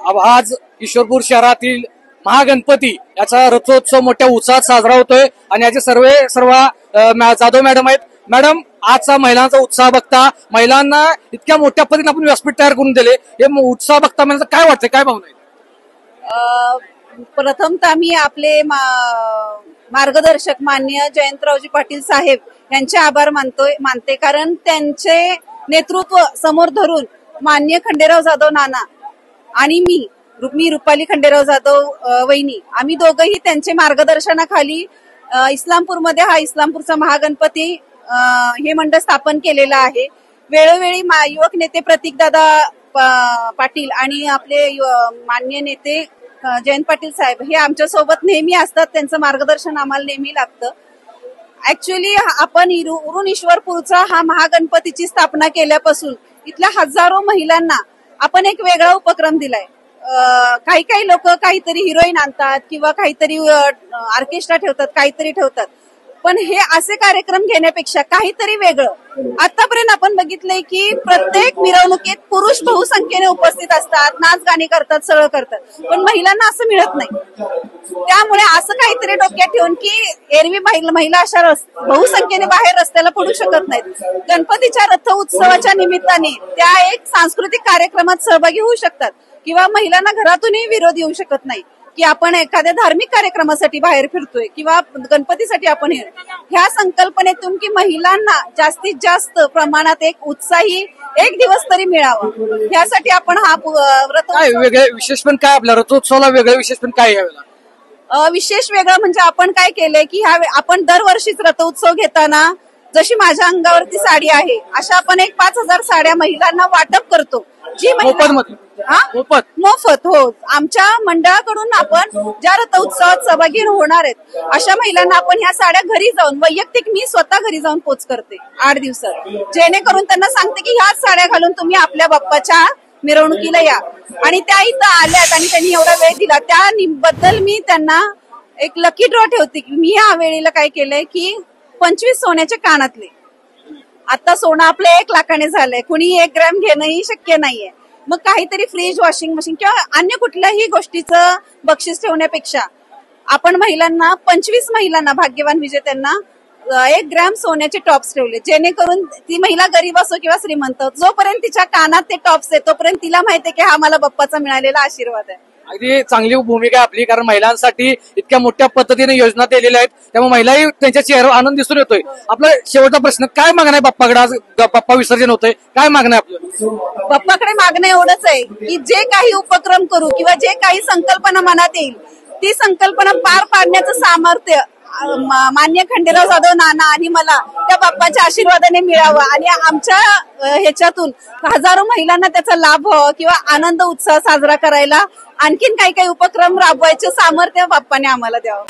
आज ईश्वरपूर शहरातील महागणपती याचा रथोत्सव मोठ्या उत्साहात साजरा होतोय आणि याचे सर्व जाधव मॅडम आहेत. मॅडम, आजचा महिलांचा उत्साह बघता, महिलांना इतक्या मोठ्या पद्धतीने आपण व्यासपीठ तयार करून दिले, हे उत्साह बघता म्हणजे काय वाटतंय, काय भावना आहे? प्रथमतः मी आपले मार्गदर्शक माननीय जयंतरावजी पाटील साहेब यांचे आभार मानते, कारण त्यांचे नेतृत्व समोर धरून माननीय खंडेराव जाधव नाना आणि मी रुपाली खंडेराव जाधव वहिनी, आम्ही दोघंही त्यांचे मार्गदर्शनाखाली इस्लामपूरमध्ये हा इस्लामपूरचा महागणपती हे मंडळ स्थापन केलेला आहे. वेळोवेळी युवक नेते प्रतीकदादा पाटील आणि आपले माननीय नेते जयंत पाटील साहेब हे आमच्या सोबत नेहमी असतात. त्यांचं मार्गदर्शन आम्हाला नेहमी लागतं. ऍक्च्युली आपण उरून ईश्वरपूरचा हा महागणपतीची स्थापना केल्यापासून इथल्या हजारो महिलांना आपण एक वेगळा उपक्रम दिलाय. काही लोक काहीतरी हिरोईन आणतात किंवा काहीतरी ऑर्केस्ट्रा ठेवतात, काहीतरी ठेवतात, पण हे असे कार्यक्रम घेण्यापेक्षा काहीतरी वेगळं. आतापर्यंत आपण बघितलंय की प्रत्येक मिरवणुकीत पुरुष बहुसंख्येने उपस्थित असतात, नाच गाणी करतात, सगळं करतात, पण महिलांना असं मिळत नाही. त्यामुळे असं काहीतरी डोक्यात ठेवून की एरवी महिला अशा बहुसंख्येने बाहेर रस्त्याला पडू शकत नाहीत, गणपतीच्या रथ उत्सवाच्या निमित्ताने त्या एक सांस्कृतिक कार्यक्रमात सहभागी होऊ शकतात किंवा महिलांना घरातूनही विरोध येऊ शकत नाही की आपण एखाद्या धार्मिक कार्यक्रमासाठी बाहेर फिरतोय किंवा गणपतीसाठी आपण ह्या संकल्पनेतून की महिलांना जास्तीत जास्त प्रमाणात एक उत्साही एक दिवस तरी मिळावा, यासाठी आपण हा वेगळं विशेष पण काय आपल्या रथोत्सवाला वेगळं विशेष पण काय यावेळेला? विशेष वेगळं म्हणजे आपण काय केलंय की आपण दरवर्षीच रथोत्सव घेताना जशी माझ्या अंगावरती साडी आहे अशा आपण एक 5,000 साड्या महिलांना वाटप करतो. जी मोफत हो, आमच्या मंडळाकडून आपण ज्या रथ उत्सवात सहभागी होणार आहेत अशा महिलांना आपण ह्या साड्या घरी जाऊन वैयक्तिक मी स्वतः घरी जाऊन पोच करते 8 दिवसात, जेणेकरून त्यांना सांगते की ह्याच साड्या घालून तुम्ही आपल्या बाप्पाच्या मिरवणुकीला या. आणि त्या इथं आल्यात आणि त्यांनी एवढा वेळ दिला त्याबद्दल मी त्यांना एक लकी ड्रॉ ठेवते की मी ह्या वेळेला काय केलंय की 25 सोन्याचे कानातले. आता सोनं आपलं 1 लाखाने झालंय, कुणी 1 ग्रॅम घेणंही शक्य नाहीये. मग काहीतरी फ्रीज, वॉशिंग मशीन किंवा अन्य कुठल्याही गोष्टीचं बक्षीस ठेवण्यापेक्षा आपण महिलांना 25 महिलांना भाग्यवान विजेत्यांना 1 ग्रॅम सोन्याचे टॉप्स ठेवले, जेणेकरून ती महिला गरीब असो किंवा श्रीमंत, जोपर्यंत तिच्या कानात ते टॉप्स आहे तोपर्यंत तिला माहितीये की हा मला बाप्पाचा मिळालेला आशीर्वाद आहे. अगदी चांगली भूमिका आहे आपली, कारण महिलांसाठी इतक्या मोठ्या पद्धतीने योजना दिलेल्या आहेत, त्यामुळे महिलाही त्यांच्या चेहऱ्यावर आनंद दिसून येतोय. आपला शेवटचा प्रश्न, काय मागणं आहे बाप्पाकडे? आज बाप्पा विसर्जन होतंय, काय मागणं आहे आपलं? बाप्पाकडे मागणं एवढंच आहे की जे काही उपक्रम करू किंवा जे काही संकल्पना मनात येईल ती संकल्पना पार पाडण्याचं सामर्थ्य माननीय खंडेराव जाधव नाना आणि मला त्या बाप्पाच्या आशीर्वादाने मिळावं आणि आमच्या ह्याच्यातून हजारो महिलांना त्याचा लाभ व्हावा किंवा आनंद उत्साह साजरा करायला आणखीन काही उपक्रम राबवायचे सामर्थ्य बाप्पाने आम्हाला द्यावं.